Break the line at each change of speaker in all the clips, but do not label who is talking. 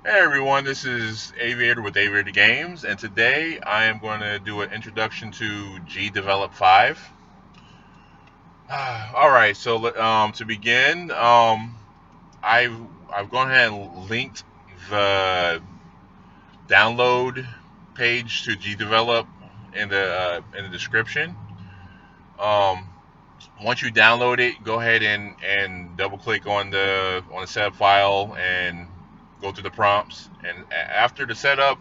Hey everyone, this is Aviator with Aviator Games, and today I am going to do an introduction to Gdevelop 5. All right, so to begin, I've I've gone ahead and linked the download page to Gdevelop in the description. Um, Once you download it, go ahead and double click on the setup file and go through the prompts. And after the setup,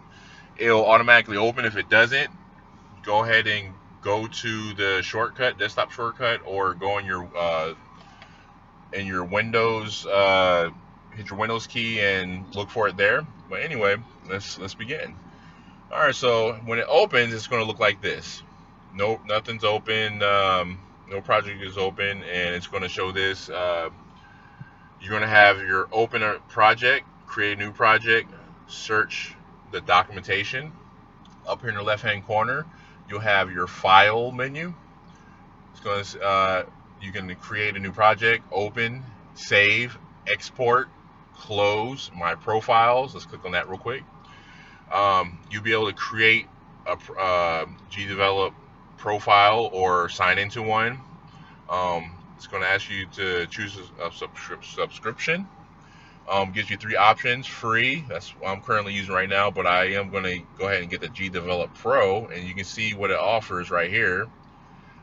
it'll automatically open. If it doesn't, go ahead and go to the shortcut, desktop shortcut, or go in your Windows, hit your Windows key and look for it there. But anyway, let's begin. All right, so when it opens, it's going to look like this. No, nothing's open. No project is open, and it's going to show this. You're going to have your open a project, create a new project, search the documentation. Up here in the left hand corner, you'll have your file menu. It's going to you can create a new project, open, save, export, close, my profiles. Let's click on that real quick. You'll be able to create a Gdevelop profile or sign into one. It's going to ask you to choose a subscription. Gives you three options: free, that's what I'm currently using right now, but I am going to go ahead and get the Gdevelop Pro, and you can see what it offers right here.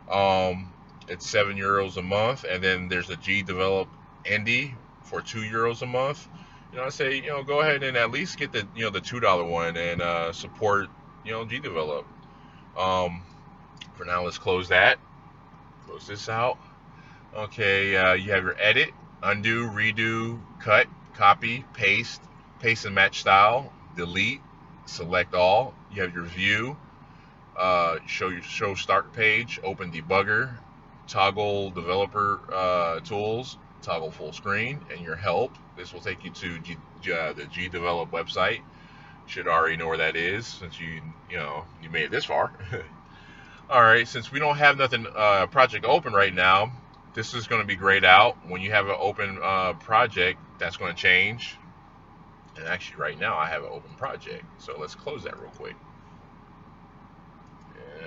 It's €7 a month, and then there's a Gdevelop Indie for €2 a month. I say, go ahead and at least get the $2 one and support, Gdevelop. For now, let's close that. Close this out. Okay, you have your edit, undo, redo, cut, copy, paste, paste and match style, delete, select all. You have your view, show start page, open debugger, toggle developer tools, toggle full screen, and your help. This will take you to the Gdevelop website. You should already know where that is since you made it this far. All right, since we don't have nothing project open right now, this is going to be grayed out. When you have an open project, that's going to change. And actually, right now, I have an open project. So let's close that real quick.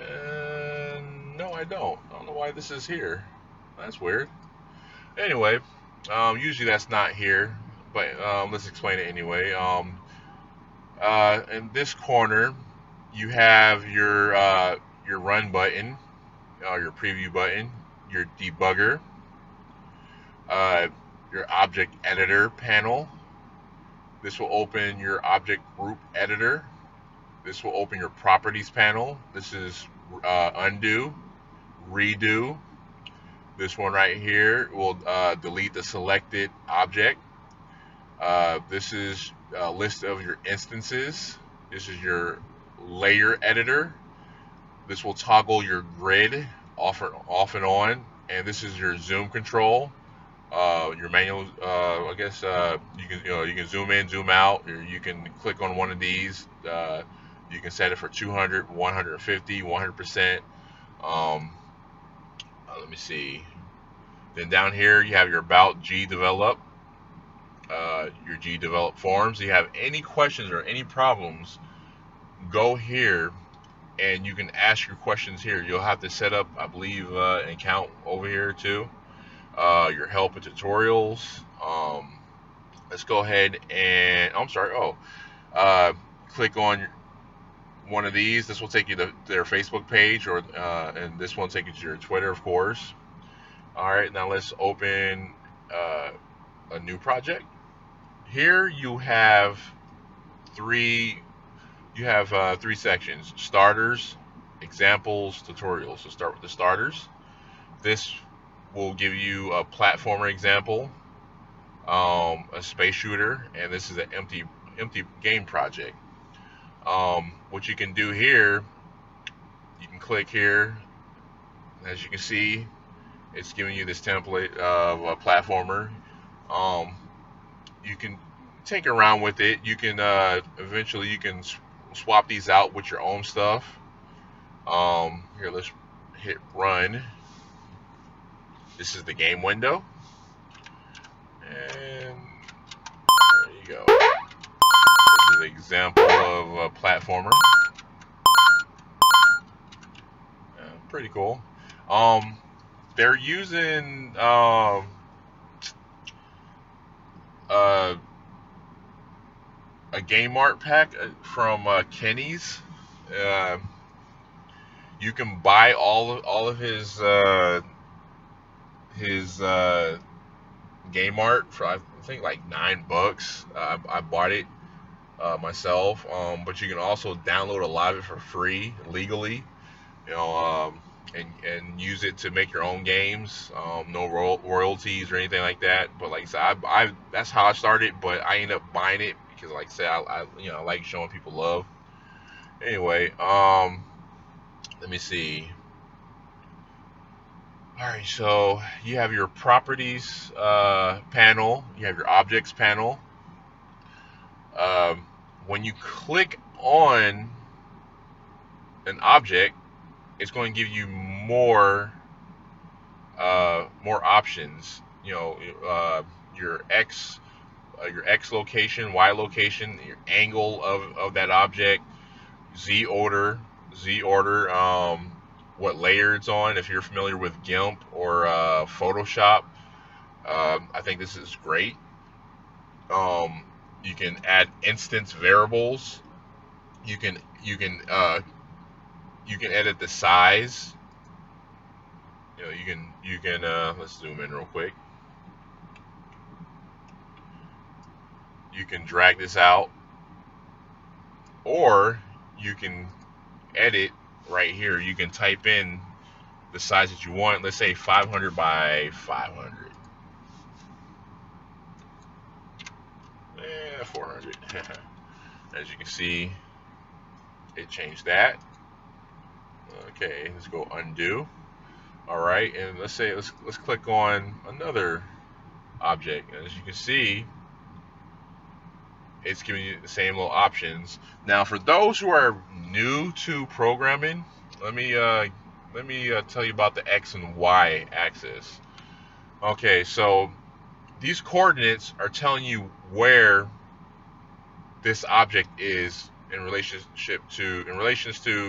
And no, I don't. I don't know why this is here. That's weird. Anyway, usually that's not here, but let's explain it anyway. In this corner, you have your run button, your preview button, your debugger, uh, your object editor panel. This will open your object group editor. This will open your properties panel. This is undo, redo. This one right here will delete the selected object. This is a list of your instances. This is your layer editor. This will toggle your grid off and on, and this is your zoom control. Your manual, I guess you can zoom in, zoom out, or you can click on one of these. You can set it for 200, 150, 100%. Let me see. Then down here you have your about Gdevelop, your Gdevelop forms. If you have any questions or any problems, go here and you can ask your questions here. You'll have to set up, I believe, an account over here too. Your help and tutorials. Let's go ahead and I'm sorry. Click on one of these. This will take you to their Facebook page, and this one will take you to your Twitter, of course. All right, now let's open a new project. Here you have three three sections: starters, examples, tutorials. So start with the starters. This will give you a platformer example, a space shooter, and this is an empty game project. What you can do here, you can click here. As you can see, it's giving you this template of a platformer. You can take around with it. You can eventually you can swap these out with your own stuff. Here, let's hit run. This is the game window, and there you go. example of a platformer. Pretty cool. They're using a game art pack from Kenny's. You can buy all of his game art for I think like $9. I bought it myself, but you can also download a lot of it for free legally, you know, and use it to make your own games. No royalties or anything like that. But like I said, I that's how I started. But I ended up buying it because, like I said, I like showing people love. Anyway, let me see. Alright, so you have your properties panel, you have your objects panel. When you click on an object, it's going to give you more options. You know, your X location, Y location, your angle of that object, Z order, what layer it's on. If you're familiar with GIMP or Photoshop, I think this is great. You can add instance variables. You can edit the size. You know, you can let's zoom in real quick. You can drag this out, or you can edit right here. You can type in the size that you want. Let's say 500 by 500. 400. As you can see, it changed that. Okay, let's go undo. All right, and let's click on another object. As you can see, it's giving you the same little options. Now, for those who are new to programming, let me tell you about the X and Y axis. Okay, so these coordinates are telling you where this object is in relations to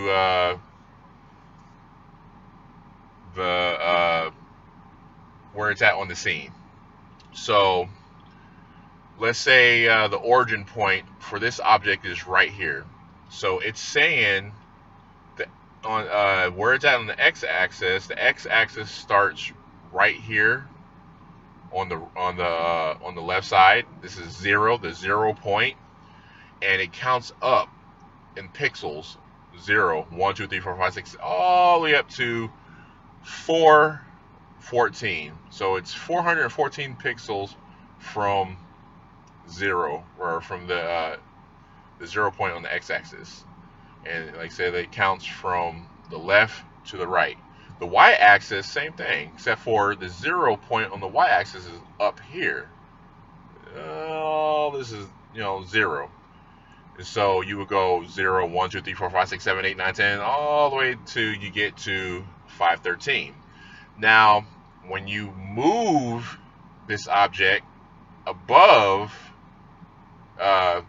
the where it's at on the scene. So let's say the origin point for this object is right here. So it's saying that on where it's at on the x-axis. The x-axis starts right here on the left side. This is 0, the 0 point, and it counts up in pixels. 0, 1, 2, 3, 4, 5, 6, all the way up to 414. So it's 414 pixels from 0, or from the 0 point on the x-axis. And like I said, it counts from the left to the right. The y-axis, same thing, except for the 0 point on the y-axis is up here. This is 0. And so you would go 0, 1, 2, 3, 4, 5, 6, 7, 8, 9, 10, all the way to you get to 513. Now, when you move this object above the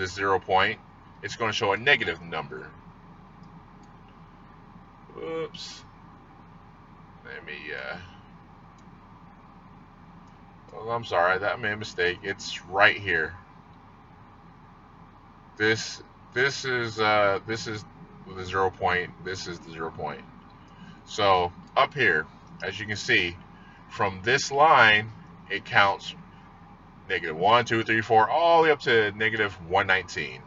0 point, it's going to show a negative number. Oops. Let me, oh, I'm sorry, that made a mistake. It's right here. This is the 0 point. This is the 0 point. So up here, as you can see, from this line, it counts negative 1, 2, 3, 4, all the way up to negative 119.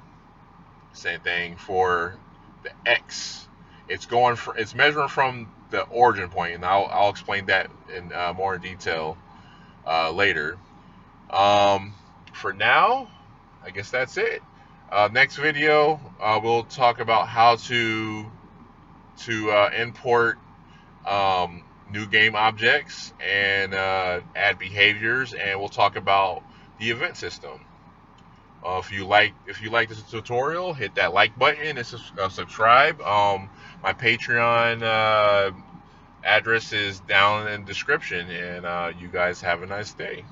Same thing for the X. It's measuring from the origin point, and I'll explain that in more detail later. For now, I guess that's it. Next video, we'll talk about how to import new game objects and add behaviors, and we'll talk about the event system. If you like this tutorial, hit that like button and subscribe. My Patreon address is down in the description, and you guys have a nice day.